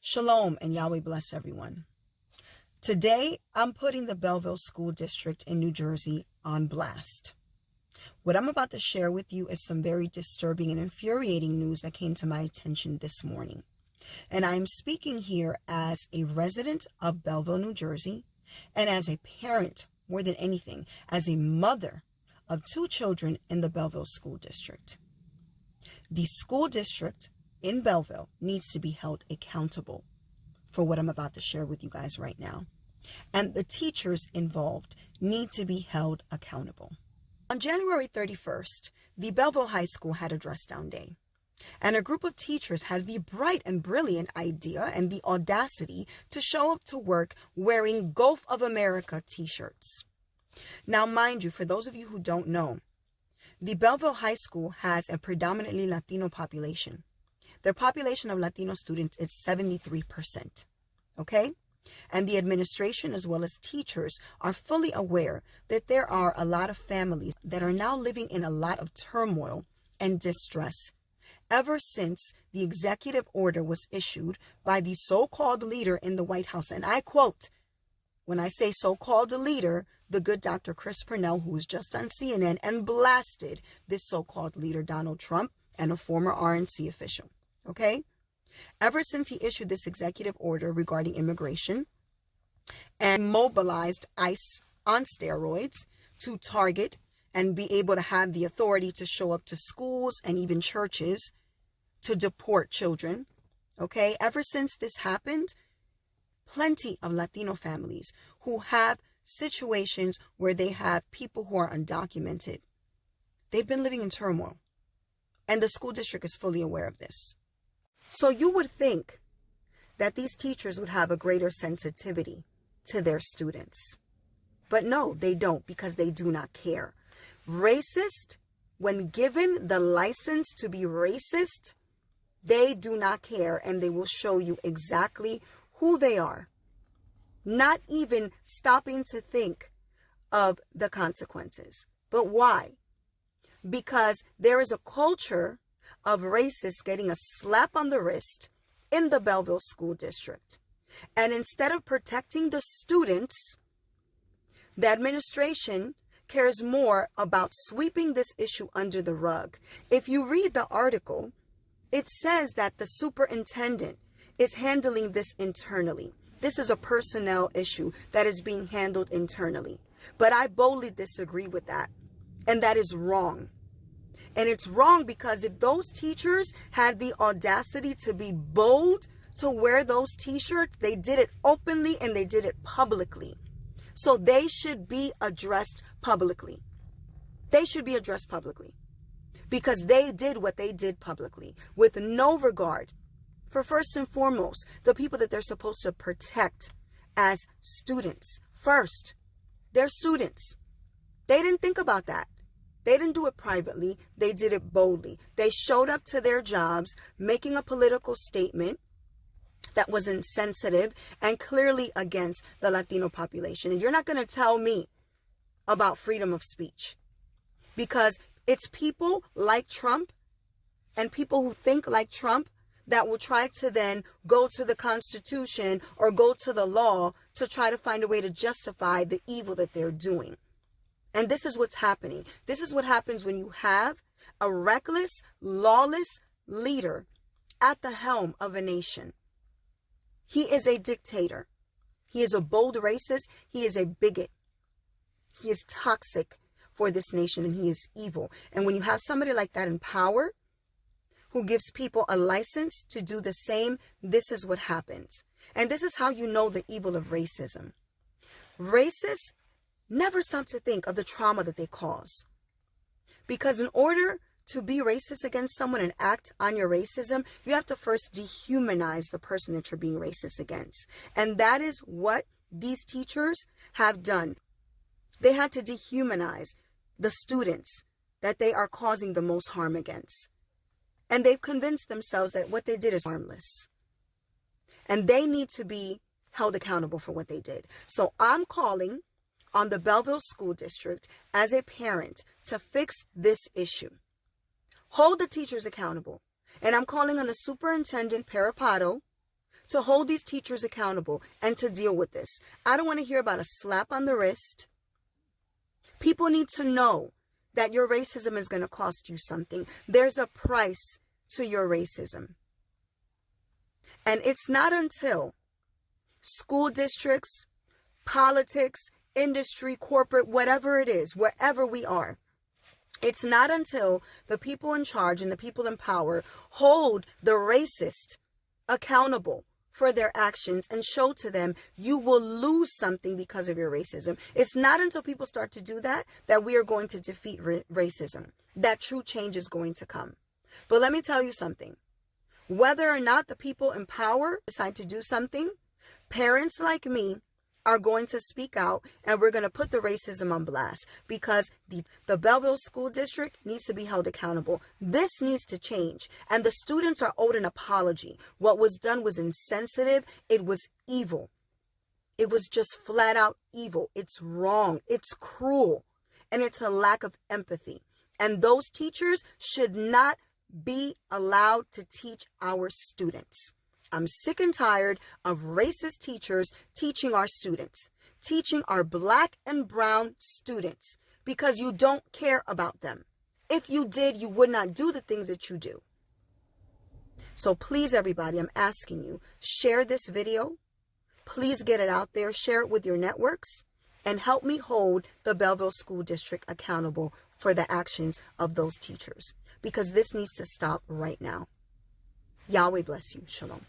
Shalom and Yahweh bless everyone. Today, I'm putting the Belleville School District in New Jersey on blast. What I'm about to share with you is some very disturbing and infuriating news that came to my attention this morning. And I'm speaking here as a resident of Belleville, New Jersey, and as a parent, more than anything, as a mother of 2 children in the Belleville School District. The school district in Belleville needs to be held accountable for what I'm about to share with you guys right now. And the teachers involved need to be held accountable. On January 31st, the Belleville High School had a dress down day. And a group of teachers had the bright and brilliant idea and the audacity to show up to work wearing Gulf of America t-shirts. Now, mind you, for those of you who don't know, the Belleville High School has a predominantly Latino population. Their population of Latino students is 73%, okay? And the administration as well as teachers are fully aware that there are a lot of families that are now living in a lot of turmoil and distress ever since the executive order was issued by the so-called leader in the White House. And I quote, when I say so-called leader, the good Dr. Chris Purnell, who was just on CNN and blasted this so-called leader, Donald Trump, and a former RNC official. Okay? Ever since he issued this executive order regarding immigration and mobilized ICE on steroids to target and be able to have the authority to show up to schools and even churches to deport children. Okay? Ever since this happened, plenty of Latino families who have situations where they have people who are undocumented, they've been living in turmoil. And the school district is fully aware of this. So you would think that these teachers would have a greater sensitivity to their students. But no, they don't, because they do not care. Racist, when given the license to be racist, they do not care, and they will show you exactly who they are. Not even stopping to think of the consequences. But why? Because there is a culture of racists getting a slap on the wrist in the Belleville School District. And instead of protecting the students, the administration cares more about sweeping this issue under the rug. If you read the article, it says that the superintendent is handling this internally. This is a personnel issue that is being handled internally. But I boldly disagree with that. And that is wrong. And it's wrong because if those teachers had the audacity to be bold to wear those t-shirts, they did it openly and they did it publicly. So they should be addressed publicly. They should be addressed publicly because they did what they did publicly with no regard for, first and foremost, the people that they're supposed to protect as students. First, they're students. They didn't think about that. They didn't do it privately. They did it boldly. They showed up to their jobs making a political statement that was insensitive and clearly against the Latino population. And you're not going to tell me about freedom of speech, because it's people like Trump and people who think like Trump that will try to then go to the Constitution or go to the law to try to find a way to justify the evil that they're doing. And this is what's happening. This is what happens when you have a reckless, lawless leader at the helm of a nation. He is a dictator. He is a bold racist. He is a bigot. He is toxic for this nation, and he is evil. And when you have somebody like that in power who gives people a license to do the same, this is what happens. And this is how you know the evil of racism. Racists never stop to think of the trauma that they cause. Because in order to be racist against someone and act on your racism, you have to first dehumanize the person that you're being racist against. And that is what these teachers have done. They had to dehumanize the students that they are causing the most harm against. And they've convinced themselves that what they did is harmless. And they need to be held accountable for what they did. So I'm calling on the Belleville School District as a parent to fix this issue. Hold the teachers accountable. And I'm calling on the Superintendent Parapato to hold these teachers accountable and to deal with this. I don't want to hear about a slap on the wrist. People need to know that your racism is going to cost you something. There's a price to your racism. And it's not until school districts, politics, industry, corporate, whatever it is, wherever we are, it's not until the people in charge and the people in power hold the racist accountable for their actions and show to them you will lose something because of your racism. It's not until people start to do that that we are going to defeat racism, that true change is going to come. But let me tell you something. Whether or not the people in power decide to do something, parents like me are going to speak out, and we're going to put the racism on blast, because the Belleville School District needs to be held accountable. This needs to change, and the students are owed an apology. What was done was insensitive. It was evil. It was just flat out evil. It's wrong. It's cruel, and it's a lack of empathy. And those teachers should not be allowed to teach our students. I'm sick and tired of racist teachers teaching our students, teaching our black and brown students, because you don't care about them. If you did, you would not do the things that you do. So please, everybody, I'm asking you, share this video. Please get it out there. Share it with your networks and help me hold the Belleville School District accountable for the actions of those teachers, because this needs to stop right now. Yahweh bless you. Shalom.